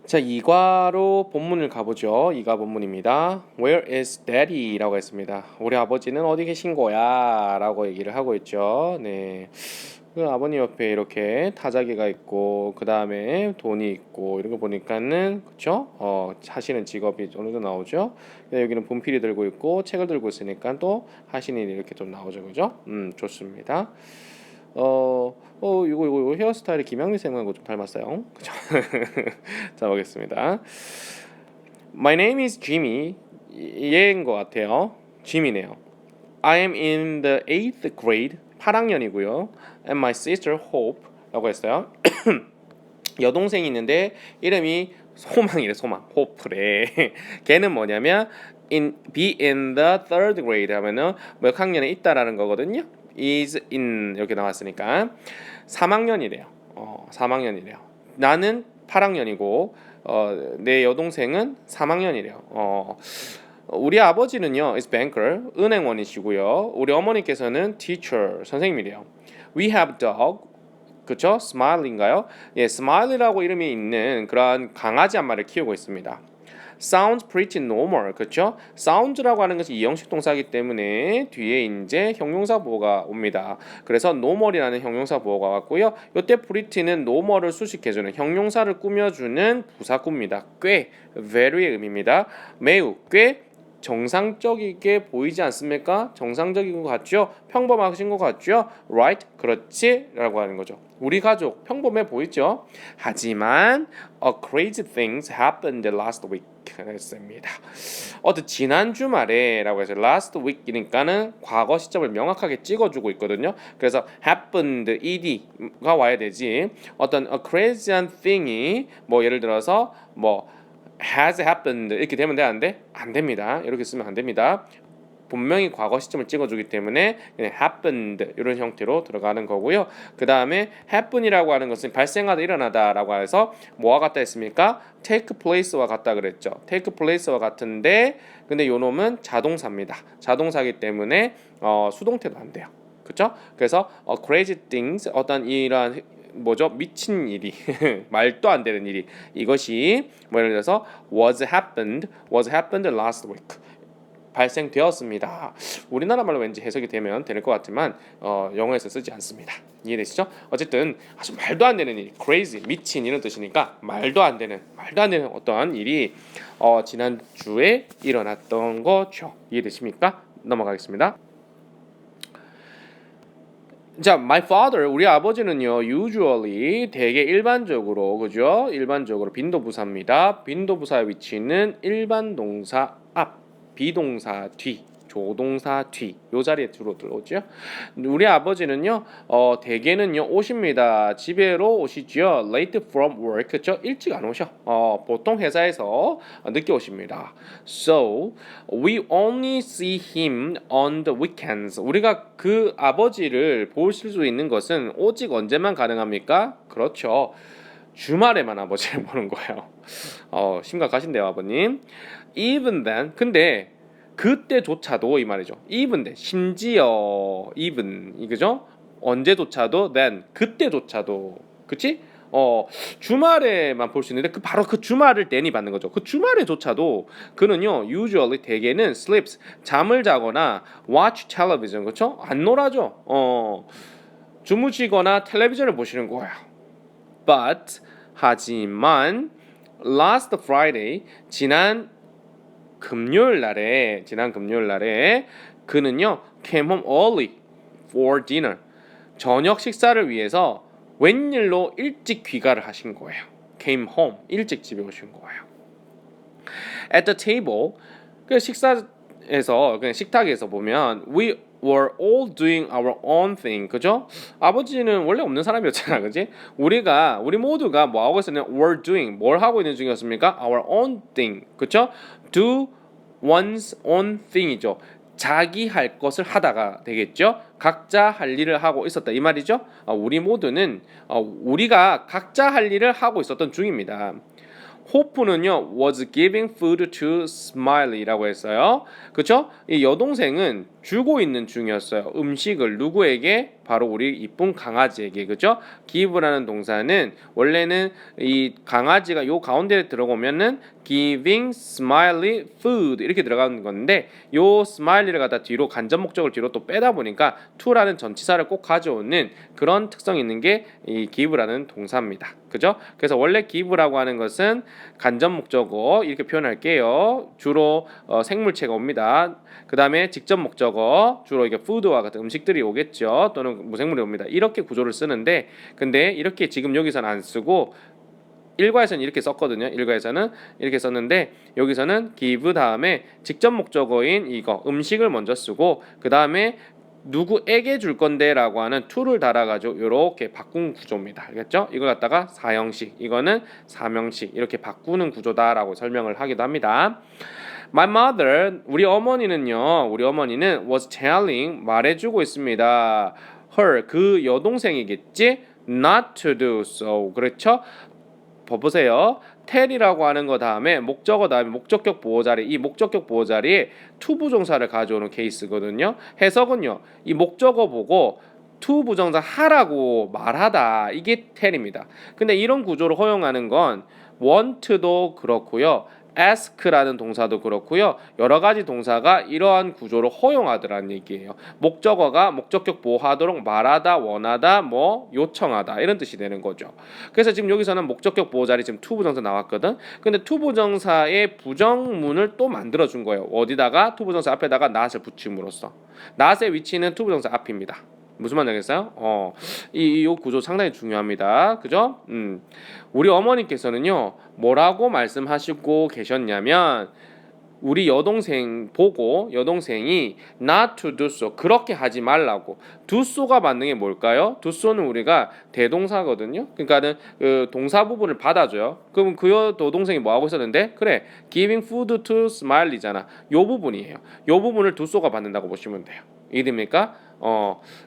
자, 이과로 본문을 가보죠. 이과 본문입니다. Where is daddy? 라고 했습니다. 우리 아버지는 어디 계신 거야? 라고 얘기를 하고 있죠. 네. 그 아버님 옆에 이렇게 타자기가 있고, 그 다음에 돈이 있고, 이런 거 보니까는, 그쵸? 하시는 직업이 어느 정도 나오죠. 여기는 분필이 들고 있고, 책을 들고 있으니까 또 하시는 일이 이렇게 좀 나오죠. 그죠? 좋습니다. 이거 헤어스타일이 김양미 쌤하고 좀 닮았어요. 그죠? 자, 보겠습니다. My name is Jimmy. 얘인 것 같아요. Jimmy네요. I am in the 8th grade. 8학년이고요. And my sister Hope 라고 했어요. 여동생이 있는데 이름이 소망이래. 소망. 호프래. 걔는 뭐냐면 be in the 3rd grade 하면은 몇 학년에 있다라는 거거든요. is in 이렇게 나왔으니까 3학년이래요. 3학년이래요. 나는 8학년이고 내 여동생은 3학년이래요. 우리 아버지는요 is banker, 은행원이시고요. 우리 어머니께서는 teacher, 선생님이래요. We have dog, 그쵸? 스마일인가요? 예, 스마일이라고 이름이 있는 그런 강아지 한 마리를 키우고 있습니다. Sounds pretty normal, 그렇죠? Sounds라고 하는 것이 이형식 동사이기 때문에 뒤에 이제 형용사 보호가 옵니다. 그래서 normal이라는 형용사 보호가 왔고요. 이때 pretty는 normal을 수식해주는 형용사를 꾸며주는 부사구입니다. 꽤, very의 의미입니다. 매우, 꽤 정상적이게 보이지 않습니까? 정상적인 것 같죠? 평범하신 것 같죠? Right? 그렇지? 라고 하는 거죠. 우리 가족 평범해 보이죠? 하지만 crazy things happened last week 했습니다. 지난 주말에 라고 해서 last week이니까는 과거 시점을 명확하게 찍어주고 있거든요. 그래서 happened ed가 와야 되지. crazy한 thing이 뭐 예를 들어서 has happened 이렇게 되면 돼? 안 돼? 안 됩니다. 이렇게 쓰면 안 됩니다. 분명히 과거 시점을 찍어주기 때문에 happened 이런 형태로 들어가는 거고요. 그 다음에 happen이라고 하는 것은 발생하다, 일어나다라고 해서 뭐와 같다 했습니까? take place와 같다 그랬죠. take place와 같은데 근데 요 놈은 자동사입니다. 자동사이기 때문에 수동태도 안 돼요. 그렇죠? 그래서 crazy things 이러한 미친 일이 말도 안 되는 일이 이것이 예를 들어서 was happened last week 발생되었습니다. 우리나라 말로 왠지 해석이 되면 될 것 같지만 영어에서 쓰지 않습니다. 이해되시죠? 어쨌든 아주 말도 안 되는 일, crazy, 미친 이런 뜻이니까 말도 안 되는 어떠한 일이 지난주에 일어났던 거죠. 이해되십니까? 넘어가겠습니다. 자, my father, 우리 아버지는요, usually, 되게 일반적으로, 그죠? 일반적으로 빈도부사입니다. 빈도부사의 위치는 일반 동사 앞, 비동사 뒤, 조동사 뒤, 요 자리에 주로 들어오죠. 우리 아버지는요, 대개는요, 오십니다. 집에로 오시죠. late from work, 그죠? 일찍 안 오셔. 보통 회사에서 늦게 오십니다. So, we only see him on the weekends. 우리가 그 아버지를 보실 수 있는 것은 오직 언제만 가능합니까? 그렇죠. 주말에만 아버지를 보는 거예요. 심각하신데요, 아버님. Even then, 근데 그때조차도 이 말이죠. even then, 심지어 even 이거죠. 언제조차도 then, 그때조차도, 그치? 주말에만 볼 수 있는데 바로 그 주말을 ten이 받는 거죠. 그 주말에조차도 그는요 usually 대개는 sleeps 잠을 자거나 watch television 그렇죠? 안 놀아죠. 주무시거나 텔레비전을 보시는 거예요. But 하지만 last Friday 지난 금요일 날에 그는요 came home early for dinner 저녁 식사를 위해서 웬일로 일찍 귀가를 하신 거예요. came home 일찍 집에 오신 거예요. at the table 그 식사에서 그냥 식탁에서 보면 we were all doing our own thing 그죠? 아버지는 원래 없는 사람이었잖아 그지? 우리 모두가 뭐 하고 있었냐 were doing 뭘 하고 있는 중이었습니까? our own thing 그죠? do one's own thing이죠. 자기 할 것을 하다가 되겠죠. 각자 할 일을 하고 있었다 이 말이죠. 우리 모두는 우리가 각자 할 일을 하고 있었던 중입니다. 호프는요 was giving food to Smiley라고 했어요. 그렇죠? 이 여동생은 주고 있는 중이었어요. 음식을 누구에게? 바로 우리 이쁜 강아지에게. 그죠? give라는 동사는 원래는 이 강아지가 요 가운데에 들어오면은 giving smiley food 이렇게 들어가는 건데 요 smiley를 갖다 뒤로 간접 목적을 뒤로 또 빼다 보니까 to라는 전치사를 꼭 가져오는 그런 특성이 있는 게 이 give라는 동사입니다. 그죠? 그래서 원래 give라고 하는 것은 간접 목적어 이렇게 표현할게요. 주로 생물체가 옵니다. 그 다음에 직접 목적어 주로 이게 food와 같은 음식들이 오겠죠. 또는 무생물이 옵니다. 이렇게 구조를 쓰는데 근데 이렇게 지금 여기서는 안 쓰고 일과에서는 이렇게 썼거든요. 일과에서는 이렇게 썼는데 여기서는 give 다음에 직접 목적어인 이거 음식을 먼저 쓰고 그 다음에 누구에게 줄 건데라고 하는 to를 달아가지고 이렇게 바꾼 구조입니다. 알겠죠? 이걸 갖다가 사형식, 이거는 사명식 이렇게 바꾸는 구조다라고 설명을 하기도 합니다. My mother, 우리 어머니는 was telling 말해주고 있습니다. her 그 여동생이겠지? Not to do so. 그렇죠? 보세요. tell이라고 하는 거 다음에 목적어 다음에 목적격 보호 자리 이 목적격 보호 자리에 to 부정사를 가져오는 케이스거든요. 해석은요. 이 목적어 보고 to 부정사 하라고 말하다 이게 tell입니다. 근데 이런 구조를 허용하는 건 want도 그렇고요. ask라는 동사도 그렇고요. 여러 가지 동사가 이러한 구조를 허용하더라는 얘기예요. 목적어가 목적격 보호하도록 말하다, 원하다, 뭐 요청하다 이런 뜻이 되는 거죠. 그래서 지금 여기서는 목적격 보호 자리 지금 to 부정사 나왔거든. 근데 to 부정사의 부정문을 또 만들어 준 거예요. 어디다가 to 부정사 앞에다가 not을 붙임으로써. not의 위치는 to 부정사 앞입니다. 무슨 말이겠어요? 이 구조 상당히 중요합니다. 그죠? 우리 어머니께서는요, 뭐라고 말씀하시고 계셨냐면, 우리 여동생 보고 여동생이 not to do so 그렇게 하지 말라고 do so가 맞는 게 뭘까요? do so는 우리가 대동사거든요. 그러니까는 그 동사 부분을 받아줘요. 그럼 그 여동생이 뭐 하고 있었는데 그래 giving food to smiley잖아. 요 부분이에요. 요 부분을 do so가 받는다고 보시면 돼요. 이해됩니까?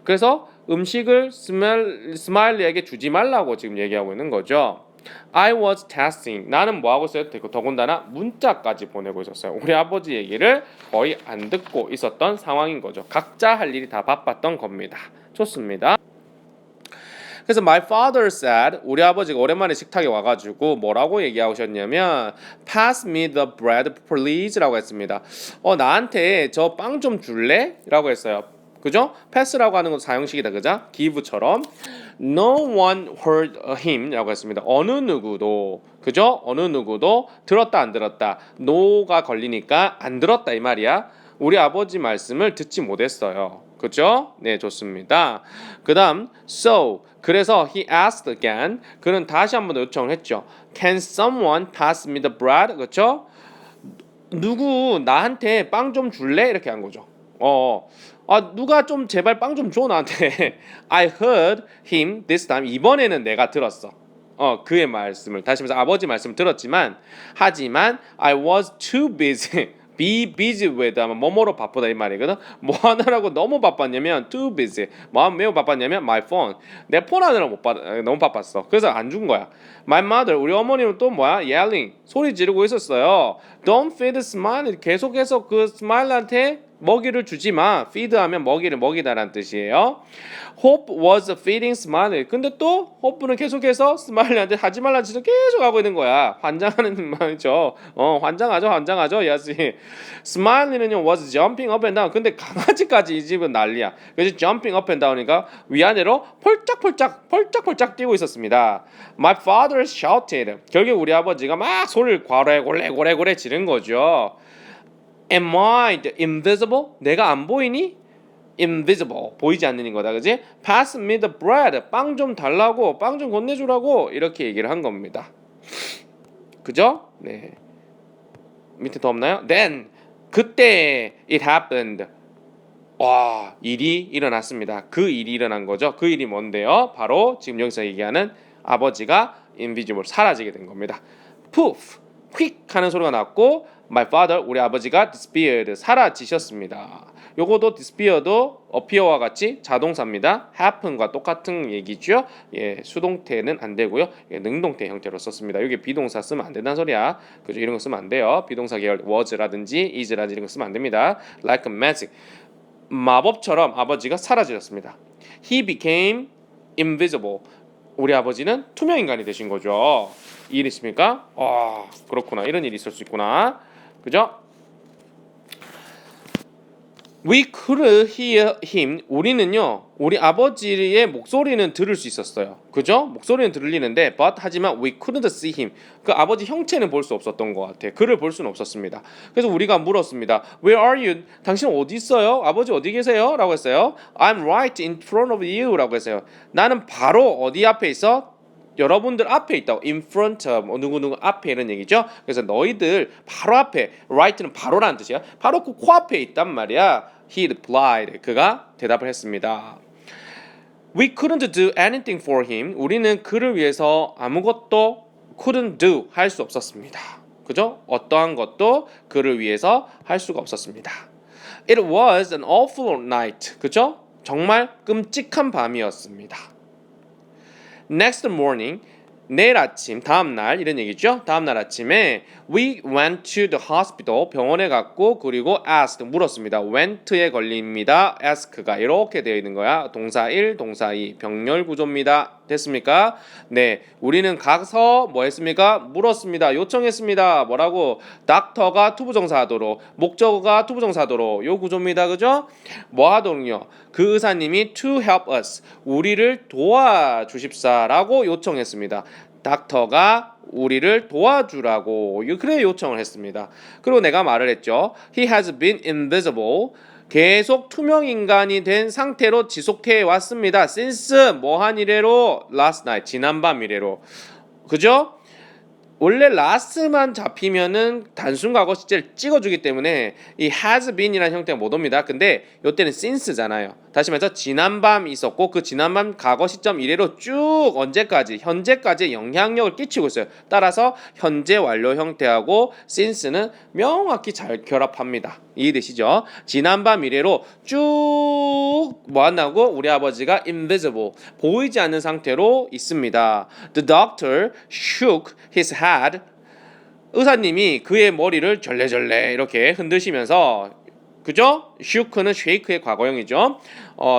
그래서 음식을 스마일리에게 주지 말라고 지금 얘기하고 있는 거죠. I was testing. 나는 뭐 하고 있어요? 더군다나 문자까지 보내고 있었어요. 우리 아버지 얘기를 거의 안 듣고 있었던 상황인 거죠. 각자 할 일이 다 바빴던 겁니다. 좋습니다. 그래서 my father said 우리 아버지가 오랜만에 식탁에 와가지고 뭐라고 얘기하셨냐면 pass me the bread please라고 했습니다. 나한테 저 빵 좀 줄래? 라고 했어요. 그죠? pass라고 하는 건 사용식이다. 그죠? give처럼 no one heard him라고 했습니다. 어느 누구도 그죠? 어느 누구도 들었다 안 들었다 no가 걸리니까 안 들었다 이 말이야. 우리 아버지 말씀을 듣지 못했어요. 그죠? 네, 좋습니다. 그 다음 so 그래서 he asked again 그는 다시 한 번 더 요청을 했죠. Can someone pass me the bread? 그렇죠? 누구 나한테 빵 좀 줄래? 이렇게 한 거죠. 누가 좀 제발 빵 좀 줘 나한테. I heard him this time. 이번에는 내가 들었어. 그의 말씀을 다시 말해서 아버지 말씀을 들었지만 하지만 I was too busy. be busy with 뭐뭐로 바쁘다 이 말이거든. 뭐 하느라고 너무 바빴냐면 too busy. 뭐 매우 바빴냐면 my phone. 내 폰 하느라 너무 바빴어. 그래서 안 준 거야. My mother 우리 어머니는 또 뭐야? yelling 소리 지르고 있었어요. Don't feed smile 계속해서 그 smile한테 먹이를 주지 마. feed하면 먹이를 먹이다라는 뜻이에요. Hope was feeding Smiley. 근데 또 호프는 계속해서 스마일리한테 하지 말라는 짓을 계속 하고 있는 거야. 환장하는 말이죠. 환장하죠. 야지. 스마일리는요 was jumping up and down. 근데 강아지까지 이 집은 난리야. 그래서 jumping up and down이니까 위아래로 펄짝펄짝 뛰고 있었습니다. My father shouted. 결국 우리 아버지가 막 소리를 고래고래 지른 거죠. Am I invisible? 내가 안 보이니? invisible 보이지 않는 거다, 그지? Pass me the bread. 빵 좀 달라고, 빵 좀 건네주라고 이렇게 얘기를 한 겁니다. 그죠? 네. 밑에 더 없나요? Then 그때 it happened. 일이 일어났습니다. 그 일이 일어난 거죠. 그 일이 뭔데요? 바로 지금 여기서 얘기하는 아버지가 invisible 사라지게 된 겁니다. Poof, 휙 하는 소리가 났고 my father 우리 아버지가 disappeared 사라지셨습니다. 요거도 disappear도 appear와 같이 자동사입니다. happen과 똑같은 얘기죠. 수동태는 안 되고요. 능동태 형태로 썼습니다. 여기 비동사 쓰면 안 된다는 소리야. 그죠? 이런 거 쓰면 안 돼요. 비동사 계열 was라든지 is라든지 이런 거 쓰면 안 됩니다. Like a magic 마법처럼 아버지가 사라지셨습니다. He became invisible. 우리 아버지는 투명 인간이 되신 거죠. 이 일 있습니까? 그렇구나. 이런 일이 있을 수 있구나. 그죠? We could hear him. 우리는요, 우리 아버지의 목소리는 들을 수 있었어요. 그죠? 목소리는 들리는데, 하지만 we couldn't see him. 그 아버지 형체는 볼 수 없었던 것 같아요. 그를 볼 수는 없었습니다. 그래서 우리가 물었습니다. Where are you? 당신 어디 있어요? 아버지 어디 계세요? 라고 했어요. I'm right in front of you. 라고 했어요. 나는 바로 어디 앞에 있어? 여러분들 앞에 있다고. in front of 누구누구 앞에 이런 얘기죠. 그래서 너희들 바로 앞에, right는 바로라는 뜻이야. 바로 그 코앞에 있단 말이야. He replied. 그가 대답을 했습니다. We couldn't do anything for him. 우리는 그를 위해서 아무것도 couldn't do 할 수 없었습니다. 그죠? 어떠한 것도 그를 위해서 할 수가 없었습니다. It was an awful night. 그죠? 정말 끔찍한 밤이었습니다. Next morning, 내일 아침, 다음 날 이런 얘기죠. 다음 날 아침에 we went to the hospital, 병원에 갔고 그리고 asked, 물었습니다. went에 걸립니다. ask가 이렇게 되어 있는 거야. 동사 1, 동사 2, 병렬 구조입니다. 됐습니까? 네, 우리는 가서 뭐 했습니까? 물었습니다. 요청했습니다. 뭐라고? 닥터가 투부정사하도록, 목적어가 투부정사하도록 요 구조입니다. 그죠? 뭐 하도록요? 그 의사님이 to help us, 우리를 도와주십사라고 요청했습니다. 닥터가 우리를 도와주라고 그래 요청을 했습니다. 그리고 내가 말을 했죠. He has been invisible. 계속 투명 인간이 된 상태로 지속해 왔습니다. Since 뭐한 이래로 last night 지난밤 이래로. 그죠? 원래 last만 잡히면은 단순 과거 시제를 찍어주기 때문에 이 has been이라는 형태가 못 옵니다. 근데 이때는 since잖아요. 다시 말해서 지난밤 있었고 그 지난밤 과거 시점 이래로 쭉 언제까지 현재까지 영향력을 끼치고 있어요. 따라서 현재 완료 형태하고 since는 명확히 잘 결합합니다. 이해되시죠? 지난밤 이래로 쭉 뭐한다고? 우리 아버지가 invisible 보이지 않는 상태로 있습니다. The doctor shook his head. 의사님이 그의 머리를 절레절레 이렇게 흔드시면서 그죠? shook는 shake의 과거형이죠.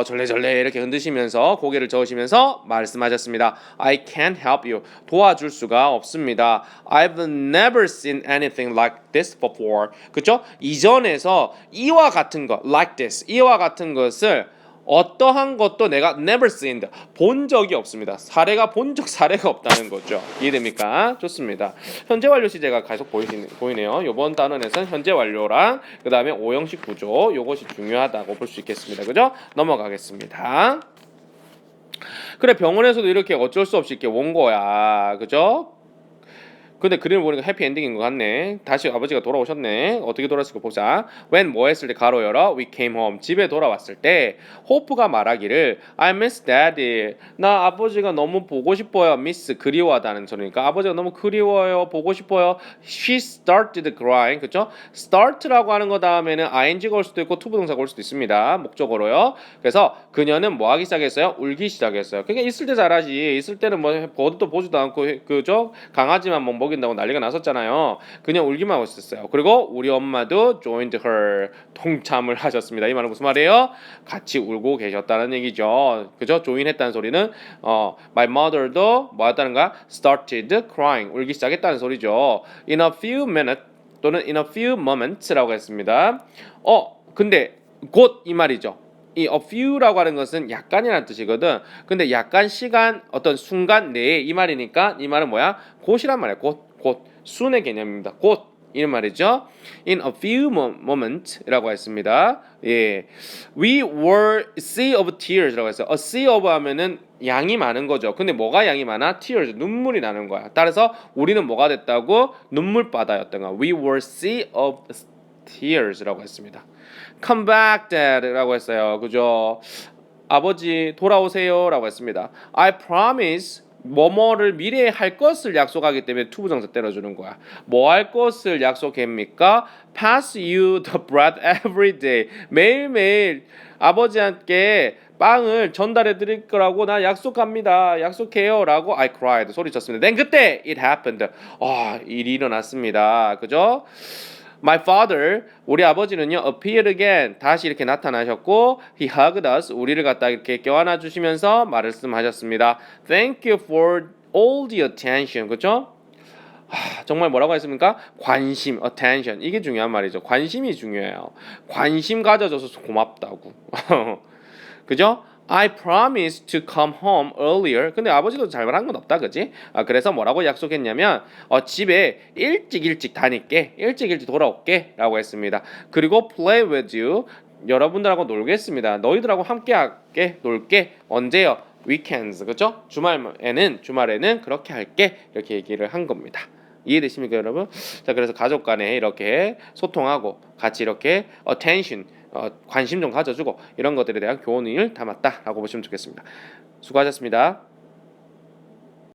절레절레 이렇게 흔드시면서 고개를 저으시면서 말씀하셨습니다. I can't help you. 도와줄 수가 없습니다. I've never seen anything like this before. 그죠? 이전에서 이와 같은 것, like this, 이와 같은 것을 어떠한 것도 내가 never seen, 본 적이 없습니다. 본 사례가 없다는 거죠. 이해됩니까? 좋습니다. 현재 완료 시제가 계속 보이네요. 이번 단원에서는 현재 완료랑 그 다음에 오형식 구조 이것이 중요하다고 볼 수 있겠습니다. 그죠? 넘어가겠습니다. 그래 병원에서도 이렇게 어쩔 수 없이 이렇게 온 거야. 그죠? 근데 그림을 보니까 해피엔딩인 것 같네. 다시 아버지가 돌아오셨네. 어떻게 돌아왔을까 보자. When 뭐 했을 때 가로 열어 We came home. 집에 돌아왔을 때 호프가 말하기를 I miss daddy. 나 아버지가 너무 보고 싶어요. miss 그리워하다는 소리니까 아버지가 너무 그리워요. 보고 싶어요. She started crying. 그쵸? start라고 하는 거 다음에는 ing가 올 수도 있고 투부동사가 올 수도 있습니다. 목적어로요. 그래서 그녀는 뭐 하기 시작했어요? 울기 시작했어요. 그러니까 있을 때 잘하지. 있을 때는 뭐 보도 보지도 않고 그죠? 강아지만 뭐 먹인다고 난리가 났었잖아요. 그냥 울기만 하고 있었어요. 그리고 우리 엄마도 joined her, 동참을 하셨습니다. 이 말은 무슨 말이에요? 같이 울고 계셨다는 얘기죠. 그죠? join했다는 소리는 my mother도 뭐 했다는가? started crying, 울기 시작했다는 소리죠. in a few minutes 또는 in a few moments라고 했습니다. 근데 곧 이 말이죠. 이 a few라고 하는 것은 약간이라는 뜻이거든. 근데 약간 시간 어떤 순간 내에 이 말이니까 이 말은 뭐야? 곧이란 말이야. 곧 soon의 개념입니다. 곧 이런 말이죠. In a few moments라고 했습니다. 예, we were sea of tears라고 했어요. A sea of 하면은 양이 많은 거죠. 근데 뭐가 양이 많아? tears, 눈물이 나는 거야. 따라서 우리는 뭐가 됐다고? 눈물바다였던 거야. We were sea of tears라고 했습니다. Come back, Dad라고 했어요. 그죠? 아버지 돌아오세요라고 했습니다. I promise 뭐뭐를 미래에 할 것을 약속하기 때문에 투부정사 때려주는 거야. 뭐 할 것을 약속합니까? Pass you the bread every day. 매일매일 아버지한테 빵을 전달해 드릴 거라고 나 약속합니다. 약속해요. 라고 I cried. 소리쳤습니다. Then 그때 it happened. 일이 일어났습니다. 그죠? My father, 우리 아버지는요, appeared again, 다시 이렇게 나타나셨고, he hugged us, 우리를 갖다 이렇게 껴안아 주시면서 말씀하셨습니다. Thank you for all the attention, 그죠? 정말 뭐라고 했습니까? 관심, attention. 이게 중요한 말이죠. 관심이 중요해요. 관심 가져줘서 고맙다고. 그죠? I promised to come home earlier. 근데 아버지도 잘못한 건 없다, 그지? 그래서 뭐라고 약속했냐면 집에 일찍 다닐게, 일찍 돌아올게 라고 했습니다. 그리고 play with you. 여러분들하고 놀겠습니다. 너희들하고 함께 할게, 놀게. 언제요? weekends, 그죠? 주말에는 그렇게 할게. 이렇게 얘기를 한 겁니다. 이해되십니까, 여러분? 자, 그래서 가족 간에 이렇게 소통하고 같이 이렇게 attention, 관심 좀 가져주고 이런 것들에 대한 교훈을 담았다라고 보시면 좋겠습니다. 수고하셨습니다.